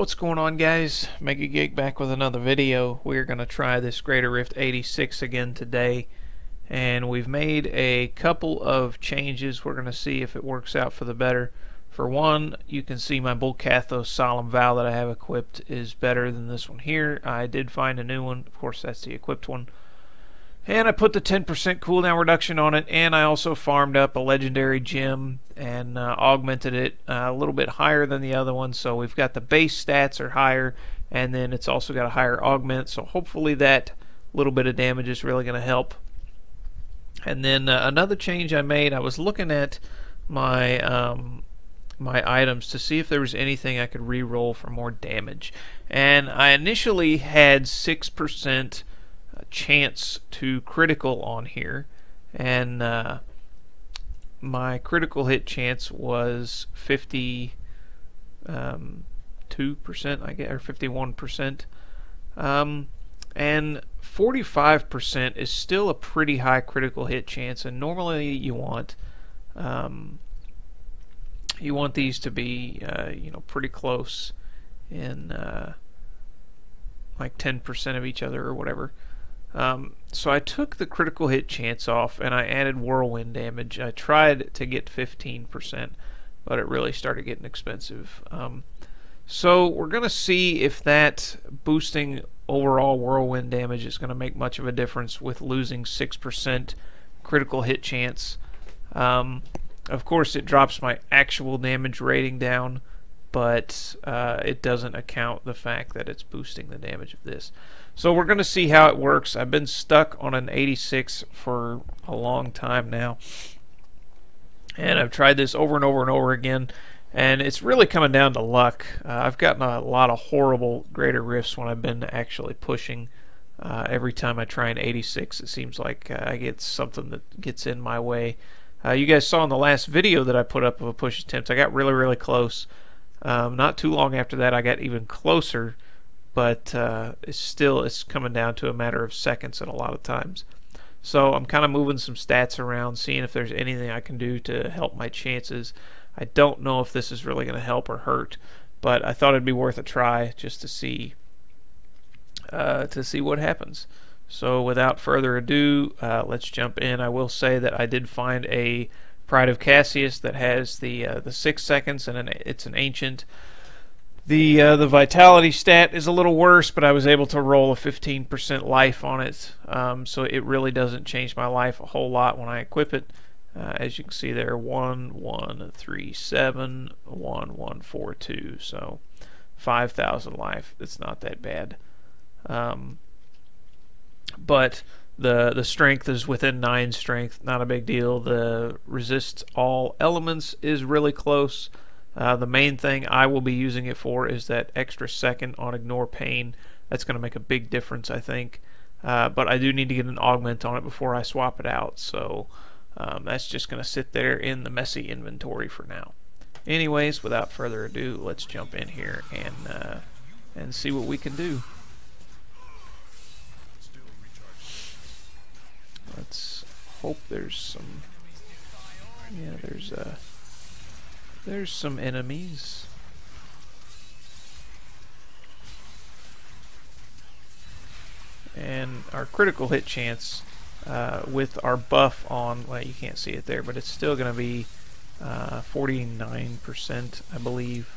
What's going on, guys? Mega Geek back with another video. We're going to try this Greater Rift 86 again today, and we've made a couple of changes. We're going to see if it works out for the better. For one, you can see my Bullcathos Solemn Vow that I have equipped is better than this one here. I did find a new one. Of course, that's the equipped one. And I put the 10% cooldown reduction on it, and I also farmed up a legendary gem and augmented it a little bit higher than the other one. So we've got the base stats are higher, and then it's also got a higher augment. So hopefully that little bit of damage is really going to help. And then another change I made, I was looking at my my items to see if there was anything I could re-roll for more damage. And I initially had 6% chance to critical on here, and my critical hit chance was 52%, I guess, or 51%, and 45% is still a pretty high critical hit chance. And normally you want these to be pretty close in like 10% of each other or whatever. So I took the critical hit chance off and I added whirlwind damage. I tried to get 15%, but it really started getting expensive. So we're going to see if that boosting overall whirlwind damage is going to make much of a difference with losing 6% critical hit chance. Of course, it drops my actual damage rating down, but it doesn't account the fact that it's boosting the damage of this. So we're going to see how it works. I've been stuck on an 86 for a long time now, and I've tried this over and over and over again, and it's really coming down to luck. I've gotten a lot of horrible greater rifts when I've been actually pushing. Every time I try an 86, it seems like I get something that gets in my way. You guys saw in the last video that I put up of a push attempt, I got really close. Not too long after that, I got even closer, but it's coming down to a matter of seconds and a lot of times. So I'm kind of moving some stats around, seeing if there's anything I can do to help my chances. I don't know if this is really going to help or hurt, but I thought it'd be worth a try just to see what happens. So without further ado, let's jump in. I will say that I did find a Pride of Cassius that has the 6 seconds, and it's an ancient. The vitality stat is a little worse, but I was able to roll a 15% life on it, so it really doesn't change my life a whole lot when I equip it. As you can see there, 1137 1142, so 5,000 life. It's not that bad. But the strength is within 9 strength, not a big deal. The resist all elements is really close. The main thing I will be using it for is that extra second on ignore pain. That's going to make a big difference, I think. But I do need to get an augment on it before I swap it out, so that's just going to sit there in the messy inventory for now. Anyways, without further ado, let's jump in here and see what we can do. Let's hope there's some. Yeah, there's some enemies. And our critical hit chance with our buff on, well, you can't see it there, but it's still going to be 49%, I believe.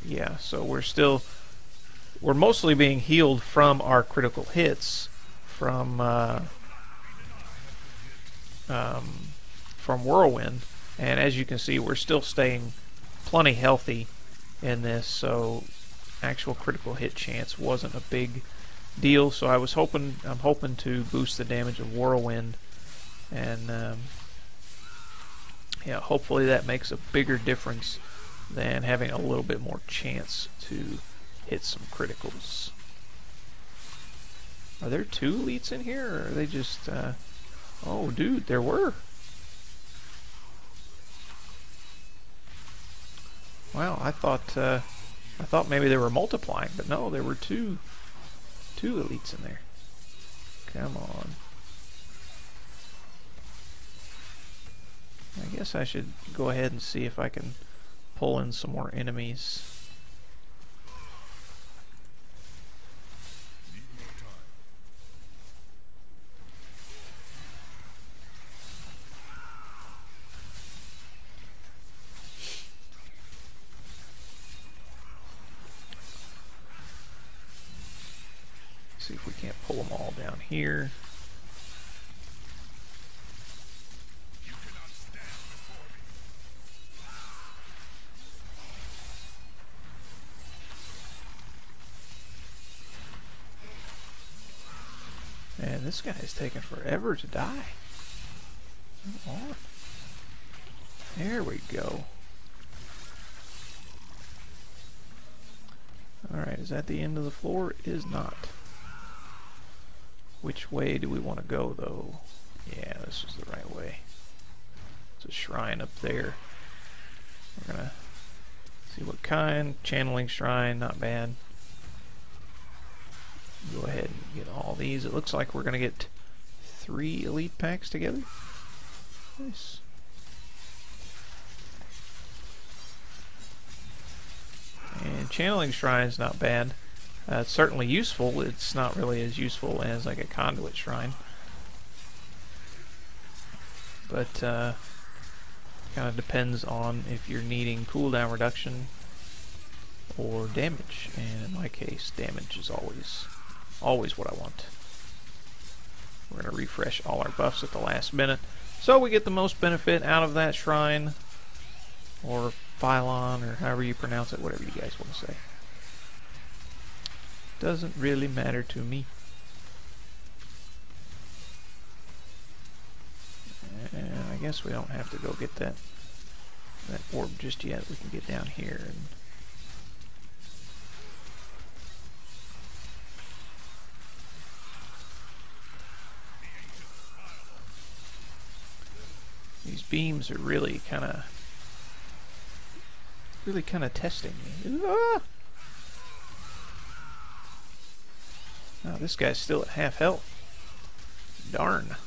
Yeah, so we're mostly being healed from our critical hits from Whirlwind, and as you can see, we're still staying plenty healthy in this, so actual critical hit chance wasn't a big deal. So I'm hoping to boost the damage of Whirlwind, and yeah, hopefully that makes a bigger difference than having a little bit more chance to hit some criticals. Are there 2 elites in here, or are they just oh dude, there were. Wow, I thought maybe they were multiplying, but no, there were two elites in there. Come on. I guess I should go ahead and see if I can pull in some more enemies. See if we can't pull them all down here. Man, this guy is taking forever to die. Come on. There we go. Alright, is that the end of the floor? It is not. Which way do we want to go, though? Yeah, this is the right way. There's a shrine up there. We're gonna see what kind. Channeling shrine, not bad. Go ahead and get all these. It looks like we're gonna get 3 elite packs together. Nice. And channeling shrine's not bad. It's certainly useful. It's not really as useful as like a conduit shrine, but kind of depends on if you're needing cooldown reduction or damage. And in my case, damage is always what I want. We're gonna refresh all our buffs at the last minute, so we get the most benefit out of that shrine, or pylon, or however you pronounce it, whatever you guys want to say. Doesn't really matter to me. And I guess we don't have to go get that orb just yet. We can get down here and these beams are really kind of testing me. Ah! Oh, this guy's still at half health. Darn.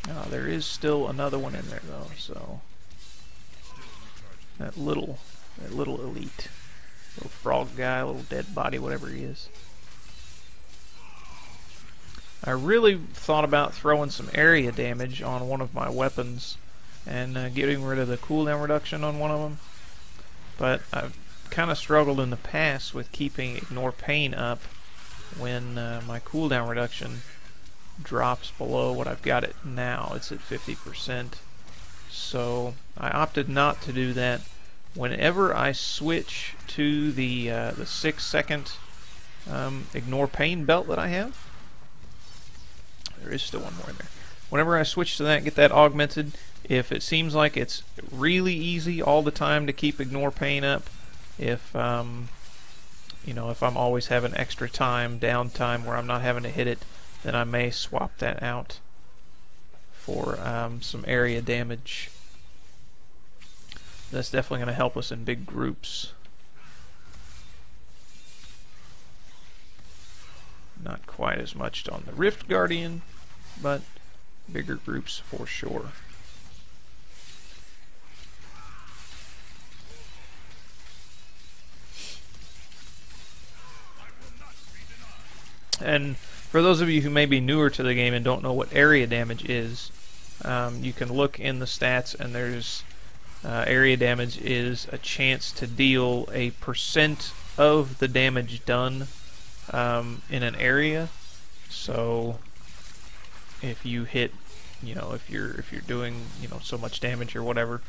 Oh, there is still another one in there though, so that little elite. Little frog guy, little dead body, whatever he is. I really thought about throwing some area damage on one of my weapons and getting rid of the cooldown reduction on one of them, but I've kind of struggled in the past with keeping ignore pain up when my cooldown reduction drops below what I've got it now. It's at 50%, so I opted not to do that. Whenever I switch to the 6-second ignore pain belt that I have, there is still one more in there. Whenever I switch to that, get that augmented, if it seems like it's really easy all the time to keep ignore pain up, if you know, if I'm always having extra time, downtime where I'm not having to hit it, then I may swap that out for some area damage. That's definitely going to help us in big groups. Not quite as much on the Rift Guardian, but bigger groups for sure. And for those of you who may be newer to the game and don't know what area damage is, you can look in the stats, and there's area damage is a chance to deal a % of the damage done in an area. So if you hit, you know, if you're doing, you know, so much damage or whatever,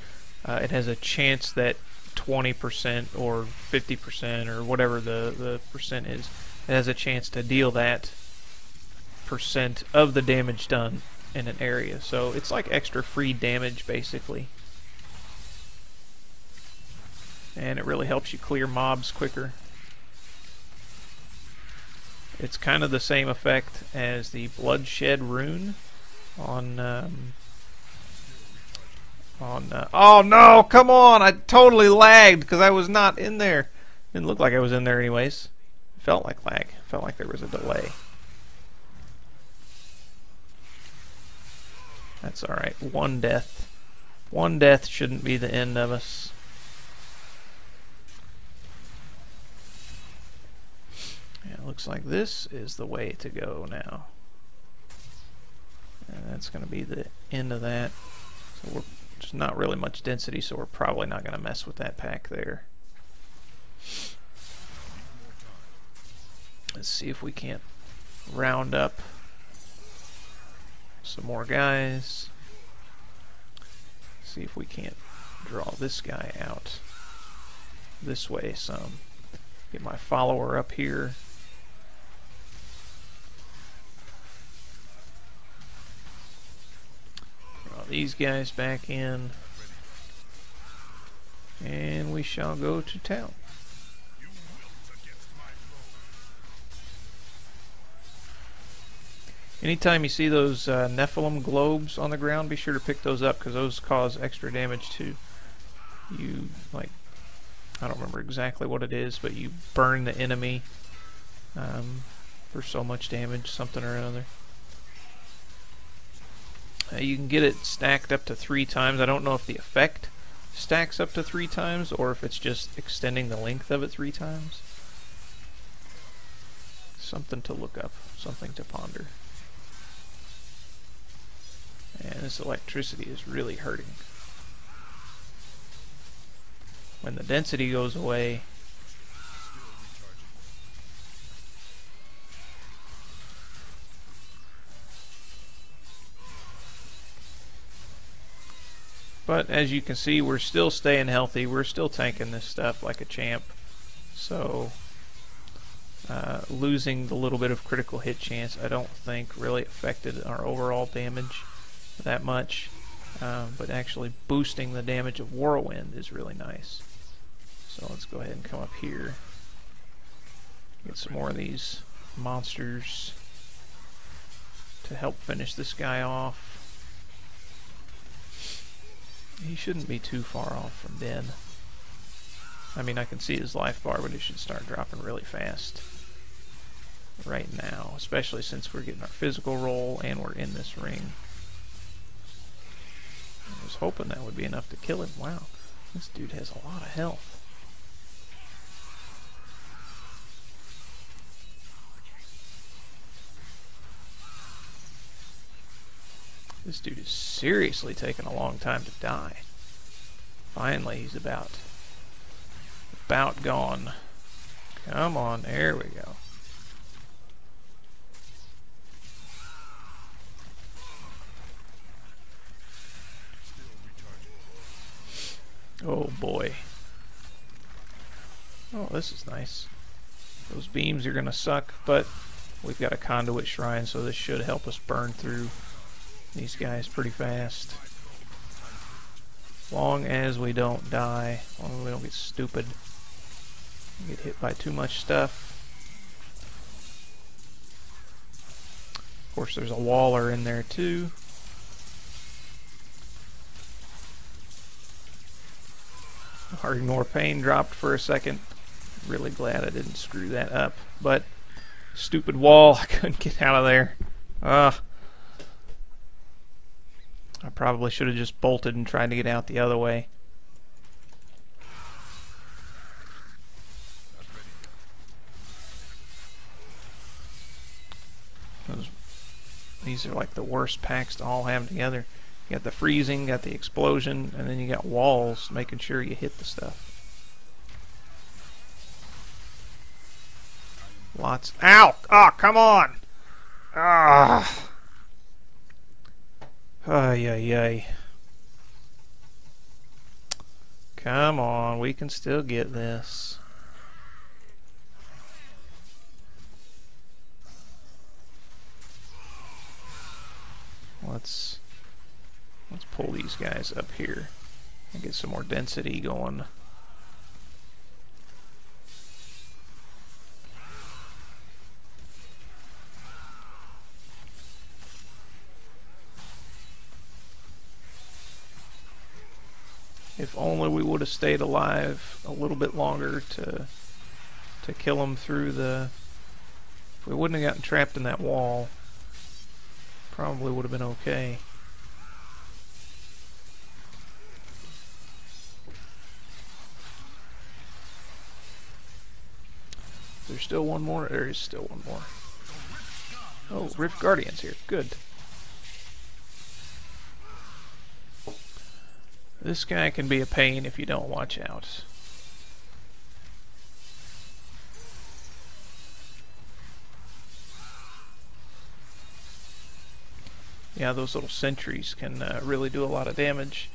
it has a chance that 20% or 50% or whatever the percent is, it has a chance to deal that % of the damage done in an area. So it's like extra free damage basically, and it really helps you clear mobs quicker. It's kind of the same effect as the Bloodshed rune on oh no, come on, I totally lagged because I was not in there. Didn't look like I was in there anyways. Felt like lag. Felt like there was a delay. That's alright. 1 death. One death shouldn't be the end of us. Yeah, it looks like this is the way to go now. And that's going to be the end of that. So there's not really much density, so we're probably not going to mess with that pack there. Let's see if we can't round up some more guys. See if we can't draw this guy out this way some. Get my follower up here. Draw these guys back in. And we shall go to town. Anytime you see those Nephilim globes on the ground, be sure to pick those up, because those cause extra damage to you. Like, I don't remember exactly what it is, but you burn the enemy for so much damage, something or another. You can get it stacked up to 3 times. I don't know if the effect stacks up to 3 times, or if it's just extending the length of it 3 times. Something to look up, something to ponder. And this electricity is really hurting. When the density goes away, but as you can see, we're still staying healthy. We're still tanking this stuff like a champ. So losing the little bit of critical hit chance, I don't think really affected our overall damage that much, but actually boosting the damage of Whirlwind is really nice. So let's go ahead and come up here, get some more of these monsters to help finish this guy off. He shouldn't be too far off from dead. I mean, I can see his life bar, but it should start dropping really fast right now, especially since we're getting our physical roll and we're in this ring. I was hoping that would be enough to kill him. Wow, this dude has a lot of health. This dude is seriously taking a long time to die. Finally, he's about gone. Come on, there we go. Oh boy. Oh, this is nice. Those beams are gonna suck, but we've got a conduit shrine, so this should help us burn through these guys pretty fast. As long as we don't die, as long as we don't get stupid, get hit by too much stuff. Of course, there's a waller in there too. Our ignore pain dropped for a second. Really glad I didn't screw that up. But stupid wall, I couldn't get out of there. I probably should have just bolted and tried to get out the other way. These are like the worst packs to all have together. You got the freezing, got the explosion, and then you got walls, making sure you hit the stuff. Lots. Ow! Oh, come on! Ah! Ay, ay, ay. Come on, we can still get this. Let's pull these guys up here and get some more density going. If only we would have stayed alive a little bit longer to kill them through the... If we wouldn't have gotten trapped in that wall, probably would have been okay. there still one more? There is still one more. Oh, Rift Guardian's here. Good. This guy can be a pain if you don't watch out. Yeah, those little sentries can really do a lot of damage.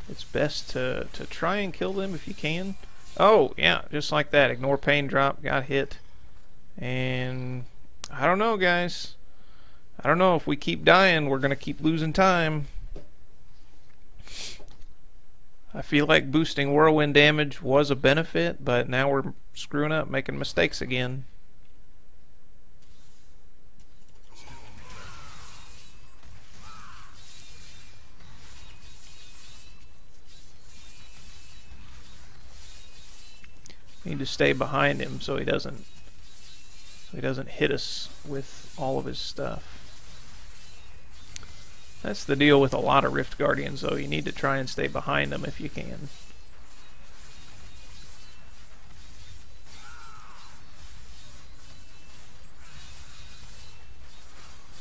It's best to try and kill them if you can. Oh, yeah, just like that. Ignore pain drop, got hit. And I don't know, guys. I don't know. If we keep dying, we're going to keep losing time. I feel like boosting whirlwind damage was a benefit, but now we're screwing up, making mistakes again. Need to stay behind him so he doesn't hit us with all of his stuff. That's the deal with a lot of Rift Guardians, though. You need to try and stay behind them if you can.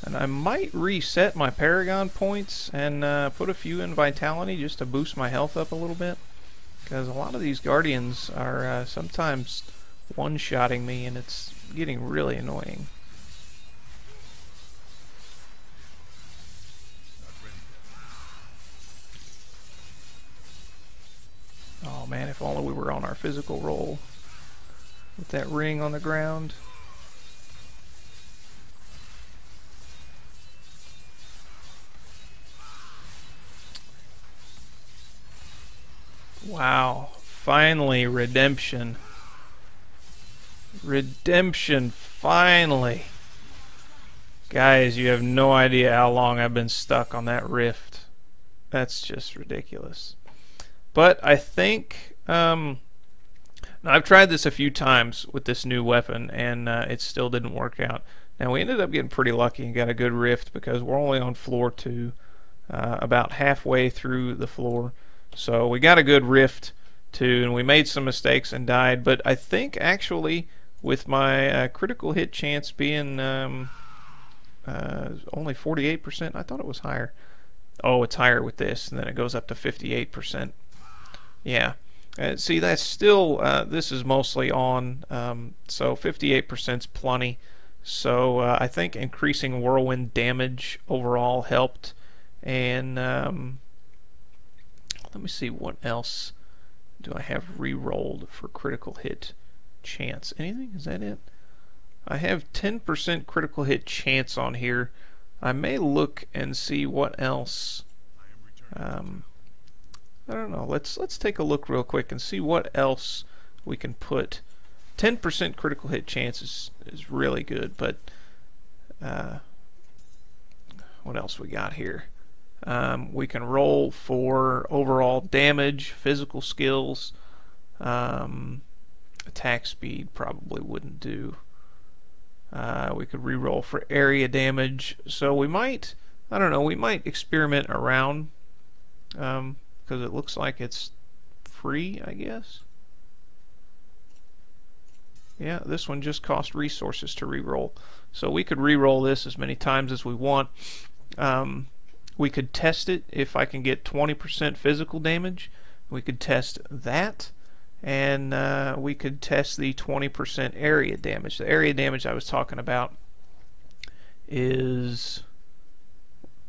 And I might reset my Paragon points and put a few in Vitality just to boost my health up a little bit. Because a lot of these Guardians are sometimes one-shotting me, and it's getting really annoying. Oh man, if only we were on our physical roll with that ring on the ground. Wow, finally redemption. Redemption, finally. Guys, you have no idea how long I've been stuck on that rift. That's just ridiculous. But I think, now I've tried this a few times with this new weapon, and it still didn't work out. Now we ended up getting pretty lucky and got a good rift because we're only on floor 2, about halfway through the floor. So we got a good rift too, and we made some mistakes and died. But I think actually with my critical hit chance being only 48%, I thought it was higher. Oh, it's higher with this, and then it goes up to 58%. Yeah. See, that's still, this is mostly on, so 58% is plenty. So I think increasing whirlwind damage overall helped. And let me see, what else do I have re-rolled for critical hit chance? Anything? Is that it? I have 10% critical hit chance on here. I may look and see what else. I don't know. Let's take a look real quick and see what else we can put. 10% critical hit chance is really good, but what else we got here? We can roll for overall damage, physical skills, attack speed probably wouldn't do. We could re-roll for area damage. So we might, I don't know, we might experiment around because it looks like it's free, I guess. Yeah, this one just cost resources to re-roll. So we could re-roll this as many times as we want. We could test it if I can get 20% physical damage. We could test that, and we could test the 20% area damage. The area damage I was talking about is,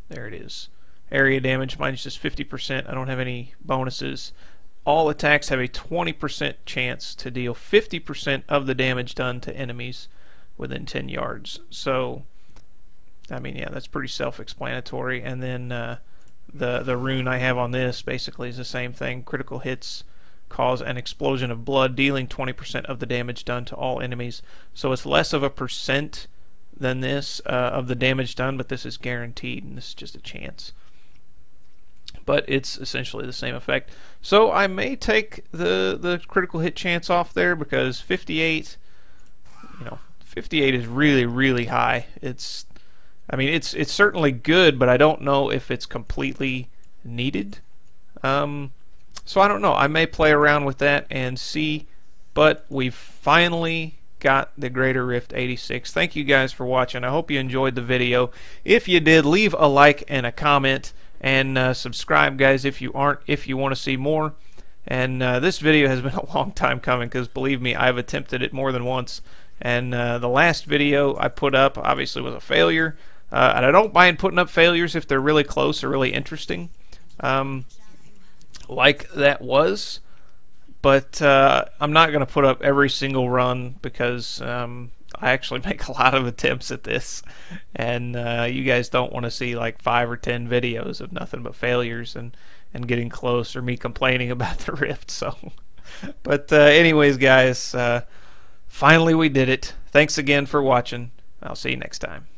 there it is. Area damage, mine's just 50%. I don't have any bonuses. All attacks have a 20% chance to deal 50% of the damage done to enemies within 10 yards. So, I mean, yeah, that's pretty self-explanatory. And then the rune I have on this basically is the same thing. Critical hits cause an explosion of blood, dealing 20% of the damage done to all enemies. So it's less of a percent than this of the damage done, but this is guaranteed, and this is just a chance. But it's essentially the same effect. So I may take the critical hit chance off there because 58, you know, 58 is really, really high. It's, I mean, it's certainly good, but I don't know if it's completely needed. So I don't know. I may play around with that and see. But we've finally got the Greater Rift 86. Thank you guys for watching. I hope you enjoyed the video. If you did, leave a like and a comment, and subscribe, guys, if you want to see more. And this video has been a long time coming, because believe me, I've attempted it more than once. And the last video I put up obviously was a failure. And I don't mind putting up failures if they're really close or really interesting, like that was. But I'm not going to put up every single run, because I actually make a lot of attempts at this, and you guys don't want to see like 5 or 10 videos of nothing but failures and getting close, or me complaining about the Rift. So, but anyways, guys, finally we did it. Thanks again for watching. I'll see you next time.